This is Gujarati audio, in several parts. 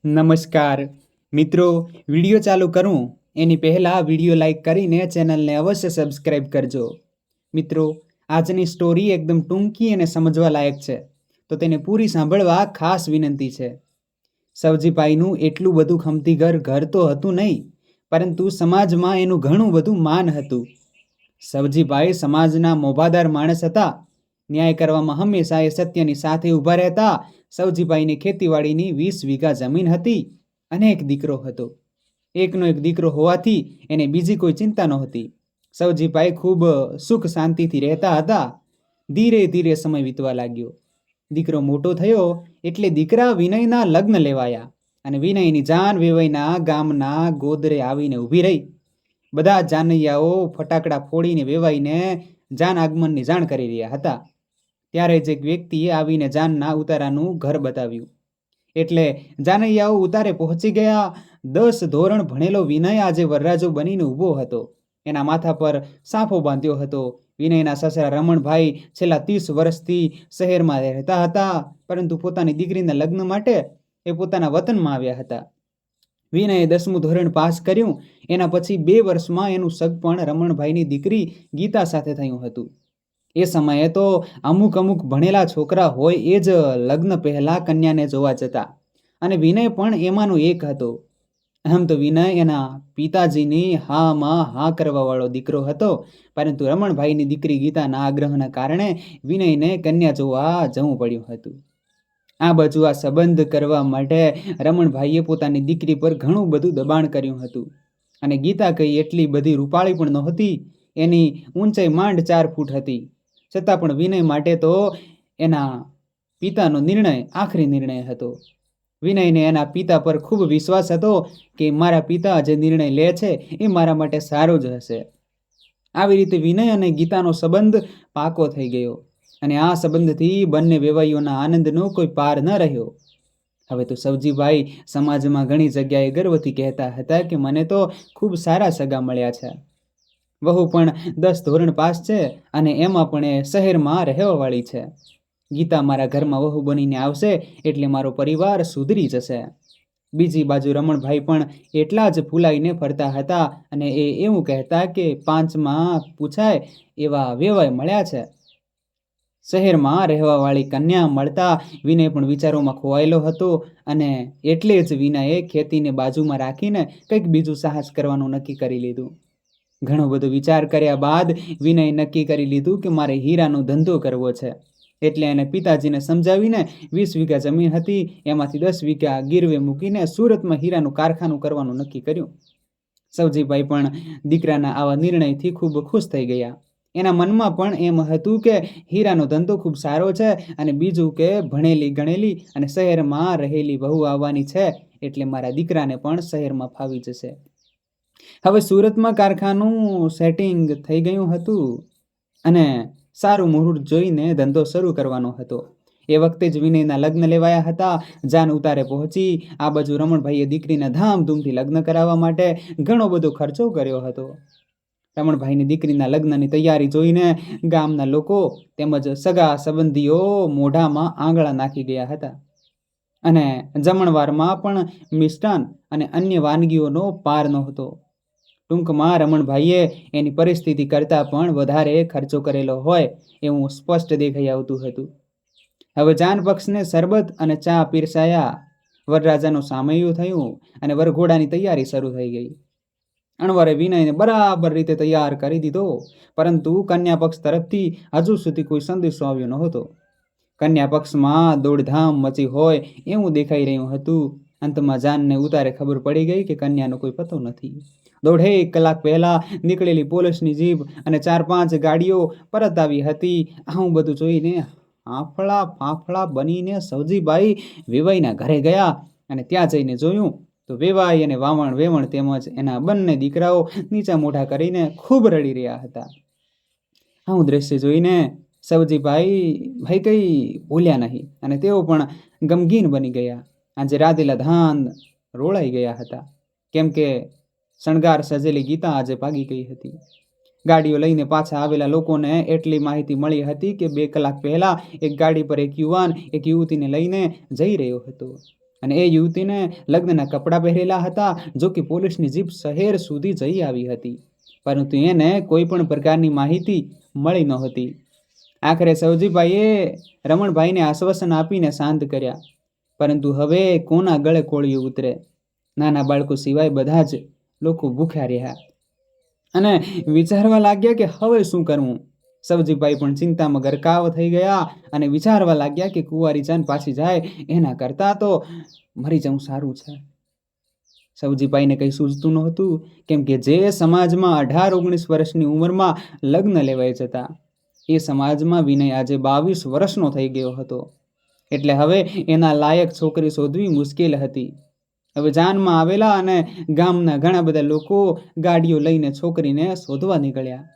નમસ્કાર મિત્રો, વિડીયો ચાલુ કરું એની પહેલાં વિડીયો લાઈક કરીને ચેનલને અવશ્ય સબસ્ક્રાઈબ કરજો. મિત્રો, આજની સ્ટોરી એકદમ ટૂંકી અને સમજવા લાયક છે, તો તેને પૂરી સાંભળવા ખાસ વિનંતી છે. સવજીભાઈનું એટલું બધું ખમતી ઘર તો હતું નહીં, પરંતુ સમાજમાં એનું ઘણું બધું માન હતું. સવજીભાઈ સમાજના મોભાદાર માણસ હતા. ન્યાય કરવામાં હંમેશા એ સત્યની સાથે ઊભા રહેતા. સવજીભાઈની ખેતીવાડીની 20 વીઘા જમીન હતી અને એક દીકરો હતો. એકનો એક દીકરો હોવાથી એને બીજી કોઈ ચિંતા નહોતી. સવજીભાઈ ખૂબ સુખ શાંતિથી રહેતા હતા. ધીરે ધીરે સમય વીતવા લાગ્યો. દીકરો મોટો થયો એટલે દીકરા વિનયના લગ્ન લેવાયા અને વિનયની જાન વેવાઈના ગામના ગોદરે આવીને ઊભી રહી. બધા જાનૈયાઓ ફટાકડા ફોડીને વેવાઈને જાન આગમનની જાણ કરી રહ્યા હતા. ત્યારે જ એક વ્યક્તિએ આવીને જાનના ઉતારાનું ઘર બતાવ્યું. એટલે જાનૈયાઓ ઉતારે પહોંચી ગયા. 10 ધોરણ ભણેલો વિનય આજે વરરાજો બનીને ઊભો હતો. એના માથા પર સાફો બાંધ્યો હતો. વિનયના સસરા રમણભાઈ છેલ્લા 30 વર્ષથી શહેરમાં રહેતા હતા, પરંતુ પોતાની દીકરીના લગ્ન માટે એ પોતાના વતનમાં આવ્યા હતા. વિનયે 10મું ધોરણ પાસ કર્યું. એના પછી 2 વર્ષમાં એનું સગપણ રમણભાઈની દીકરી ગીતા સાથે થયું હતું. એ સમયે તો અમુક ભણેલા છોકરા હોય એ જ લગ્ન પહેલાં કન્યાને જોવા જતા, અને વિનય પણ એમાંનો એક હતો. આમ તો વિનય એના પિતાજીની હામાં હા કરવાવાળો દીકરો હતો, પરંતુ રમણભાઈની દીકરી ગીતાના આગ્રહના કારણે વિનયને કન્યા જોવા જવું પડ્યું હતું. આ બાજુ આ સંબંધ કરવા માટે રમણભાઈએ પોતાની દીકરી પર ઘણું બધું દબાણ કર્યું હતું. અને ગીતા કંઈ એટલી બધી રૂપાળી પણ નહોતી. એની ઊંચાઈ માંડ 4 ફૂટ હતી. છતાં પણ વિનય માટે તો એના પિતાનો નિર્ણય આખરી નિર્ણય હતો. વિનયને એના પિતા પર ખૂબ વિશ્વાસ હતો કે મારા પિતા જે નિર્ણય લે છે એ મારા માટે સારો જ હશે. આવી રીતે વિનય અને ગીતાનો સંબંધ પાકો થઈ ગયો, અને આ સંબંધથી બંને વેવાઈઓના આનંદનો કોઈ પાર ન રહ્યો. હવે તો સવજીભાઈ સમાજમાં ઘણી જગ્યાએ ગર્વથી કહેતા હતા કે મને તો ખૂબ સારા સગા મળ્યા છે. વહુ પણ 10 ધોરણ પાસ છે અને એમાં પણ એ શહેરમાં રહેવાવાળી છે. ગીતા મારા ઘરમાં વહુ બનીને આવશે એટલે મારો પરિવાર સુધરી જશે. બીજી બાજુ રમણભાઈ પણ એટલા જ ફૂલાઈને ફરતા હતા, અને એ એવું કહેતા કે 5માં પૂછાય એવા વેવાય મળ્યા છે. શહેરમાં રહેવાવાળી કન્યા મળતા વિનય પણ વિચારોમાં ખોવાયેલો હતો, અને એટલે જ વિનયે ખેતીને બાજુમાં રાખીને કંઈક બીજું સાહસ કરવાનું નક્કી કરી લીધું. ઘણો બધો વિચાર કર્યા બાદ વિનય નક્કી કરી લીધું કે મારે હીરાનો ધંધો કરવો છે. એટલે એને પિતાજીને સમજાવીને 20 વીઘા જમીન હતી એમાંથી 10 વીઘા ગીરવે મૂકીને સુરતમાં હીરાનું કારખાનું કરવાનું નક્કી કર્યું. સવજીભાઈ પણ દીકરાના આવા નિર્ણયથી ખૂબ ખુશ થઈ ગયા. એના મનમાં પણ એમ હતું કે હીરાનો ધંધો ખૂબ સારો છે, અને બીજું કે ભણેલી ગણેલી અને શહેરમાં રહેલી વહુ આવવાની છે, એટલે મારા દીકરાને પણ શહેરમાં ફાવી જશે. હવે સુરતમાં કારખાનું સેટિંગ થઈ ગયું હતું, અને સારું મુહૂર્ત જોઈને ધંધો શરૂ કરવાનો હતો. એ વખતે જ વિનયના લગ્ન લેવાયા હતા. જાન ઉતારે પહોંચી. આ બાજુ રમણભાઈએ દીકરીના ધામધૂમથી લગ્ન કરાવવા માટે ઘણો બધો ખર્ચો કર્યો હતો. રમણભાઈની દીકરીના લગ્નની તૈયારી જોઈને ગામના લોકો તેમજ સગા સંબંધીઓ મોઢામાં આંગળા નાખી ગયા હતા, અને જમણવારમાં પણ મિષ્ટાન અને અન્ય વાનગીઓનો પાર નહોતો. ટૂંકમાં રમણભાઈએ એની પરિસ્થિતિ કરતાં પણ વધારે ખર્ચો કરેલો હોય એવું સ્પષ્ટ દેખાઈ આવતું હતું. હવે જાન પક્ષને શરબત અને ચા પીરસાયા. વરરાજાનું સામૈયું થયું અને વરઘોડાની તૈયારી શરૂ થઈ ગઈ. અણવરે વિનયને બરાબર રીતે તૈયાર કરી દીધો, પરંતુ કન્યા પક્ષ તરફથી હજુ સુધી કોઈ સંદેશો આવ્યો નહોતો. કન્યા પક્ષમાં દોડધામ મચી હોય એવું દેખાઈ રહ્યું હતું. અંતમાં જાનને ઉતારે ખબર પડી ગઈ કે કન્યાનો કોઈ પતો નથી. 1.5 કલાક પહેલા નીકળેલી પોલીસની જીપ અને 4-5 ગાડીઓ પરત આવી હતી. આવું બધું જોઈને હાંફળા ફાંફળા બનીને સવજીભાઈ વેવાઈના ઘરે ગયા, અને ત્યાં જઈને જોયું તો વેવાઈ અને વેવણ તેમજ એના બંને દીકરાઓ નીચા મોઢા કરીને ખૂબ રડી રહ્યા હતા. આવું દ્રશ્ય જોઈને સવજીભાઈ કંઈ ભૂલ્યા નહીં, અને તેઓ પણ ગમગીન બની ગયા. આજે રાધેલા ધાન રોળાઈ ગયા હતા, કેમ કે શણગાર સજેલી ગીતા આજે ભાગી ગઈ હતી. ગાડીઓ લઈને પાછા આવેલા લોકોને એટલી માહિતી મળી હતી કે 2 કલાક પહેલા એક ગાડી પર એક યુવાન એક યુવતીને લઈને જઈ રહ્યો હતો. અને એ યુવતીને લગ્નના કપડાં પહેરેલા હતા. જો કે પોલીસની જીપ શહેર સુધી જઈ આવી હતી, પરંતુ એને કોઈ પણ પ્રકારની માહિતી મળી નહોતી. આખરે સવજીભાઈએ રમણભાઈને આશ્વાસન આપીને શાંત કર્યા, પરંતુ હવે કોના ગળે કોળિયું ઉતરે? નાના બાળકો સિવાય બધા જ લોકો ભૂખ્યા રહ્યા અને વિચારવા લાગ્યા કે હવે શું કરવું. સવજીભાઈ પણ ચિંતામાં ગરકાવ થઈ ગયા અને વિચારવા લાગ્યા કે કુંવારી જાન પાછી જાય એના કરતાં તો મરી જવું સારું છે. સવજીભાઈને કંઈ સૂઝતું નહોતું, કેમ કે જે સમાજમાં 18-19 વર્ષની ઉંમરમાં લગ્ન લેવાઈ જતા, એ સમાજમાં વિનય આજે 22 વર્ષનો થઈ ગયો હતો. એટલે હવે એના લાયક છોકરી શોધવી મુશ્કેલ હતી. હવે જાનમાં આવેલા અને ગામના ઘણા બધા લોકો ગાડીઓ લઈને છોકરીને શોધવા નીકળ્યા,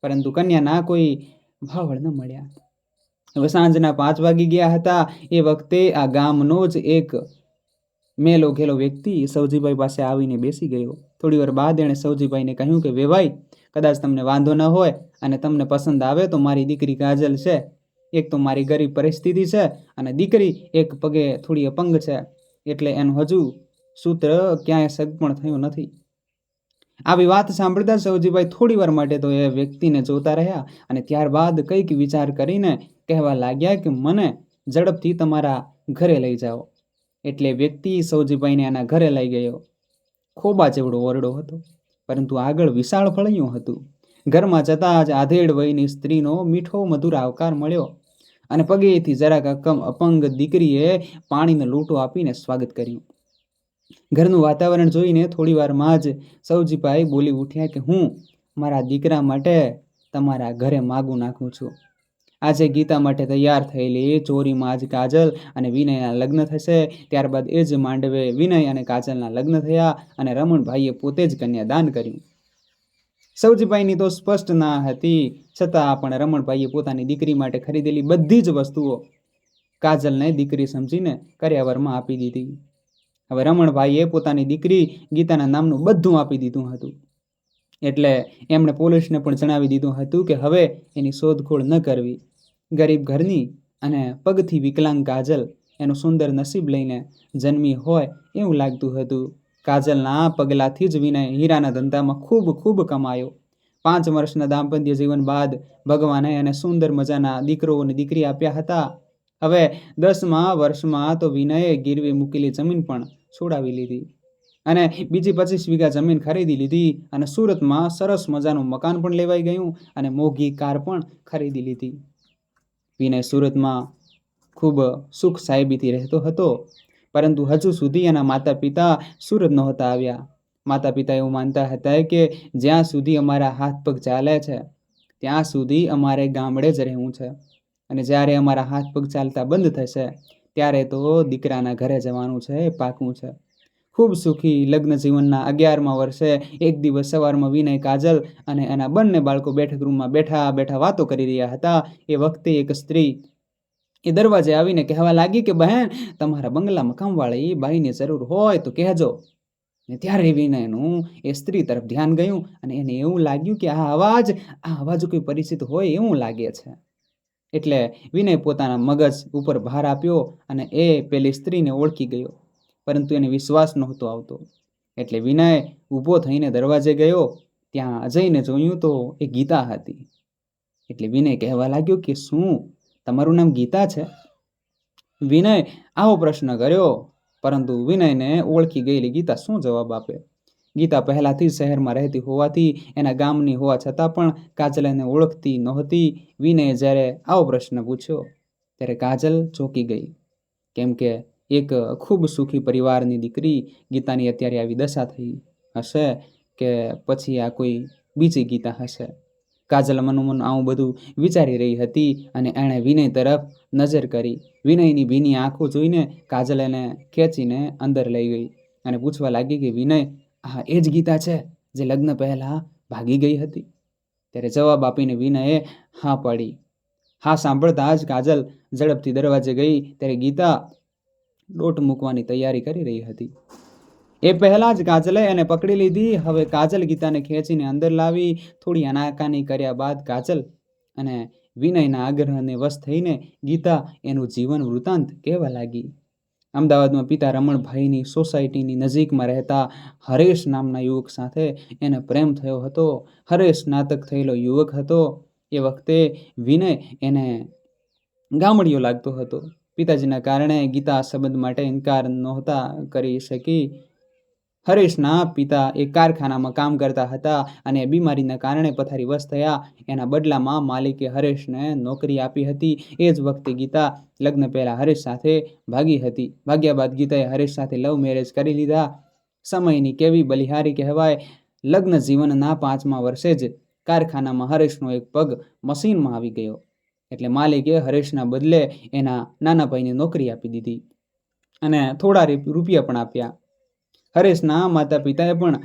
પરંતુ કન્યાના કોઈ ભાવળ ન મળ્યા. હવે સાંજના 5 વાગી ગયા હતા. એ વખતે આ ગામનો જ એક મેલો ઘેલો વ્યક્તિ સવજીભાઈ પાસે આવીને બેસી ગયો. થોડી વાર બાદ એણે સવજીભાઈને કહ્યું કે વેભાઈ, કદાચ તમને વાંધો ન હોય અને તમને પસંદ આવે તો મારી દીકરી કાજલ છે. એક તો મારી ગરીબ પરિસ્થિતિ છે અને દીકરી એક પગે થોડી અપંગ છે, એટલે એનું હજુ સૂત્ર ક્યાંય સગપણ થયું નથી. આવી વાત સાંભળતા સવજીભાઈ થોડી વાર માટે તો એ વ્યક્તિને જોતા રહ્યા અને ત્યારબાદ કંઈક વિચાર કરીને કહેવા લાગ્યા કે મને ઝડપથી તમારા ઘરે લઈ જાઓ. એટલે વ્યક્તિ સવજીભાઈને એના ઘરે લઈ ગયો. ખોબા જેવડો ઓરડો હતો, પરંતુ આગળ વિશાળ ફળિયું હતું. ઘરમાં જતાં જ આધેડ વયની સ્ત્રીનો મીઠો મધુર આવકાર મળ્યો અને પગેથી જરાક અપંગ દીકરીએ પાણીનો લોટો આપીને સ્વાગત કર્યું. ઘરનું વાતાવરણ જોઈને થોડી વારમાં જ સવજીભાઈ બોલી ઉઠ્યા કે હું મારા દીકરા માટે તમારા ઘરે માગું નાખું છું. આજે ગીતા માટે તૈયાર થયેલી ચોરીમાં આજ કાજલ અને વિનયના લગ્ન થશે. ત્યારબાદ એ જ માંડવે વિનય અને કાજલના લગ્ન થયા અને રમણભાઈએ પોતે જ કન્યાદાન કર્યું. સવજીભાઈની તો સ્પષ્ટ ના હતી, છતાં પણ રમણભાઈએ પોતાની દીકરી માટે ખરીદેલી બધી જ વસ્તુઓ કાજલને દીકરી સમજીને કર્યાવરમાં આપી દીધી. હવે રમણભાઈએ પોતાની દીકરી ગીતાના નામનું બધું આપી દીધું હતું. એટલે એમણે પોલીસને પણ જણાવી દીધું હતું કે હવે એની શોધખોળ ન કરવી. ગરીબ ઘરની અને પગથી વિકલાંગ કાજલ એનું સુંદર નસીબ લઈને જન્મી હોય એવું લાગતું હતું. કાજલના પગલાથી જ વિનય હીરાના ધંધામાં ખૂબ કમાયો. 5 વર્ષના દાંપત્ય જીવન બાદ ભગવાને એને સુંદર મજાના દીકરો અને દીકરી આપ્યા હતા. હવે 10મા વર્ષમાં તો વિનયે ગીરવે મૂકેલી જમીન પણ છોડાવી લીધી અને બીજી 25 વીઘા જમીન ખરીદી લીધી અને સુરતમાં સરસ મજાનું મકાન પણ લેવાઈ ગયું અને મોંઘી કાર પણ ખરીદી લીધી. વિનય સુરતમાં ખૂબ સુખ સાહેબીથી રહેતો હતો, પરંતુ હજુ સુધી એના માતા પિતા સુરત નહોતા આવ્યા. માતા પિતા એવું માનતા હતા કે જ્યાં સુધી અમારા હાથ પગ ચાલે છે ત્યાં સુધી અમારે ગામડે જ રહેવું છે, અને જ્યારે અમારા હાથ પગ ચાલતા બંધ થશે ત્યારે તો દીકરાના ઘરે જવાનું છે, એ પાકું છે. ખૂબ સુખી લગ્ન જીવનના 11મા વર્ષે એક દિવસ સવારમાં વિનય, કાજલ અને એના બંને બાળકો બેઠક રૂમમાં બેઠા વાતો કરી રહ્યા હતા. એ વખતે એક સ્ત્રી એ દરવાજે આવીને કહેવા લાગી કે બહેન, તમારા બંગલામાં કામવાળી બાઈની જરૂર હોય તો કહેજો. ને ત્યારે વિનયનું એ સ્ત્રી તરફ ધ્યાન ગયું અને એને એવું લાગ્યું કે આ અવાજ કોઈ પરિચિત હોય એવું લાગે છે. એટલે વિનય પોતાના મગજ ઉપર ભાર આપ્યો અને એ પેલી સ્ત્રીને ઓળખી ગયો, પરંતુ એને વિશ્વાસ નહોતો આવતો. એટલે વિનય ઊભો થઈને દરવાજે ગયો. ત્યાં જઈને જોયું તો એ ગીતા હતી. એટલે વિનય કહેવા લાગ્યો કે શું તમારું નામ ગીતા છે? વિનય આવો પ્રશ્ન કર્યો, પરંતુ વિનયને ઓળખી ગયેલી ગીતા શું જવાબ આપે? ગીતા પહેલાથી શહેરમાં રહેતી હોવાથી એના ગામની હોવા છતાં પણ કાજલ એને ઓળખતી નહોતી. વિનયે જ્યારે આવો પ્રશ્ન પૂછ્યો ત્યારે કાજલ ચોંકી ગઈ, કેમ કે એક ખૂબ સુખી પરિવારની દીકરી ગીતાની અત્યારે આવી દશા થઈ હશે કે પછી આ કોઈ બીજી ગીતા હશે. કાજલ મનોમન આવું બધું વિચારી રહી હતી અને એણે વિનય તરફ નજર કરી. વિનયની ભીની આંખો જોઈને કાજલ એને ખેંચીને અંદર લઈ ગઈ અને પૂછવા લાગી કે વિનય, આ એ જ ગીતા છે જે લગ્ન પહેલાં ભાગી ગઈ હતી? ત્યારે જવાબ આપીને વિનયે હા પાડી. હા સાંભળતા જ કાજલ ઝડપથી દરવાજે ગઈ ત્યારે ગીતા લોટ મૂકવાની તૈયારી કરી રહી હતી. એ પહેલાં જ કાજલે એને પકડી લીધી. હવે કાજલ ગીતાને ખેંચીને અંદર લાવી. થોડી આનાકાની કર્યા બાદ કાજલ અને વિનયના આગ્રહને વશ થઈને ગીતા એનું જીવન વૃત્તાંત કહેવા લાગી. અમદાવાદમાં પિતા રમણભાઈની સોસાયટીની નજીકમાં રહેતા હરેશ નામના યુવક સાથે એને પ્રેમ થયો હતો. હરેશ સ્નાતક થયેલો યુવક હતો. એ વખતે વિનય એને ગામડિયો લાગતો હતો. પિતાજીના કારણે ગીતા આ સંબંધ માટે ઇનકાર નહોતા કરી શકી. હરેશના પિતા એક કારખાનામાં કામ કરતા હતા અને બીમારીના કારણે પથારીવશ થયા. એના બદલામાં માલિકે હરેશને નોકરી આપી હતી. એ જ વખતે ગીતા લગ્ન પહેલા હરેશ સાથે ભાગી હતી. ભાગ્યા બાદ ગીતાએ હરેશ સાથે લવ મેરેજ કરી લીધા. સમયની કેવી બલિહારી કહેવાય. લગ્ન જીવનના 5મા વર્ષે જ કારખાનામાં હરેશનો એક પગ મશીનમાં આવી ગયો. એટલે માલિકે હરેશના બદલે એના નાના ભાઈને નોકરી આપી દીધી અને થોડા રૂપિયા પણ આપ્યા. હરેશના માતા પિતાએ પણ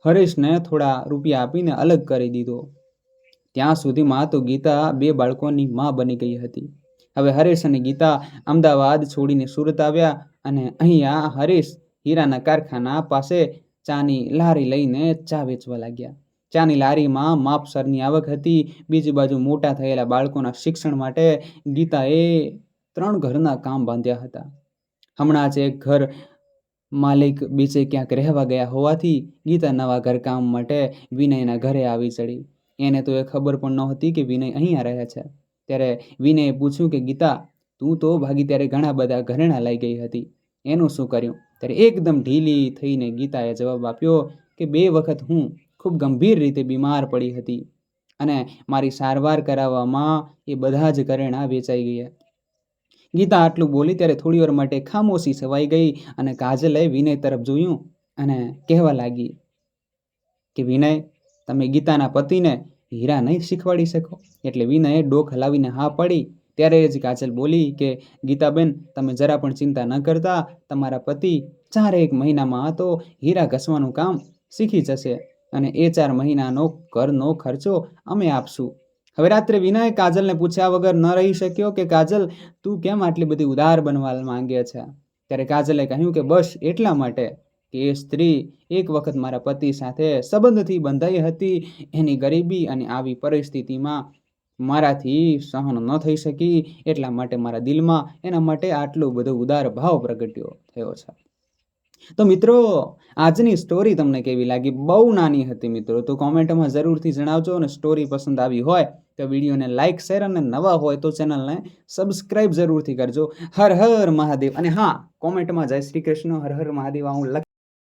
હરેશને થોડા રૂપિયા આપીને અલગ કરી દીધો. ત્યાં સુધીમાં તો ગીતા 2 બાળકોની માં બની ગઈ હતી. હવે હરેશ અને ગીતા અમદાવાદ છોડીને સુરત આવ્યા અને અહીંયા હરેશ હીરાના કારખાના પાસે ચાની લારી લઈને ચા વેચવા લાગ્યા. ચાની લારીમાં માપસરની આવક હતી. બીજી બાજુ મોટા થયેલા બાળકોના શિક્ષણ માટે ગીતાએ 3 ઘરના કામ બાંધ્યા હતા. હમણાં જ એક ઘર માલિક બીજે ક્યાંક રહેવા ગયા હોવાથી ગીતા નવા ઘરકામ માટે વિનયના ઘરે આવી ચડી. એને તો એ ખબર પણ નહોતી કે વિનય અહીંયા રહે છે. ત્યારે વિનયે પૂછ્યું કે ગીતા, તું તો ભાગી ત્યારે ઘણા બધા ઘરેણાં લઈ ગઈ હતી, એનું શું કર્યું? ત્યારે એકદમ ઢીલી થઈને ગીતાએ જવાબ આપ્યો કે 2 વખત હું ખૂબ ગંભીર રીતે બીમાર પડી હતી અને મારી સારવાર કરાવવામાં એ બધા જ ઘરેણાં વેચાઈ ગયા. ગીતા આટલું બોલી ત્યારે થોડી વાર માટે ખામોશી છવાઈ ગઈ અને કાજલે વિનય તરફ જોયું અને કહેવા લાગી કે વિનય, તમે ગીતાના પતિને હીરા નહીં શીખવાડી શકો? એટલે વિનયે ડોક હલાવીને હા પાડી. ત્યારે જ કાજલ બોલી કે ગીતાબેન, તમે જરા પણ ચિંતા ન કરતા. તમારા પતિ 4 મહિનામાં તો હીરા ઘસવાનું કામ શીખી જશે અને એ 4 મહિનાનો ઘરનો ખર્ચો અમે આપશું. હવે રાત્રે વિનય કાજલને પૂછ્યા વગર ન રહી શક્યો કે કાજલ, તું કેમ આટલી બધી ઉદાર બનવા માંગે છે? ત્યારે કાજલે કહ્યું કે બસ એટલા માટે કે એ સ્ત્રી એક વખત મારા પતિ સાથે સંબંધથી બંધાઈ હતી. એની ગરીબી અને આવી પરિસ્થિતિમાં મારાથી સહન ન થઈ શકી. એટલા માટે મારા દિલમાં એના માટે આટલો બધો ઉદાર ભાવ પ્રગટ્યો થયો છે. તો મિત્રો, આજની સ્ટોરી તમને કેવી લાગી? બહુ નાની હતી મિત્રો, તો કોમેન્ટમાં જરૂરથી જણાવજો. અને સ્ટોરી પસંદ આવી હોય તો વિડીયોને લાઇક, શેર અને નવા હોય તો ચેનલને સબસ્ક્રાઇબ જરૂરથી કરજો. હર હર મહાદેવ. અને હા, કોમેન્ટમાં જય શ્રી કૃષ્ણ, હર હર મહાદેવ હું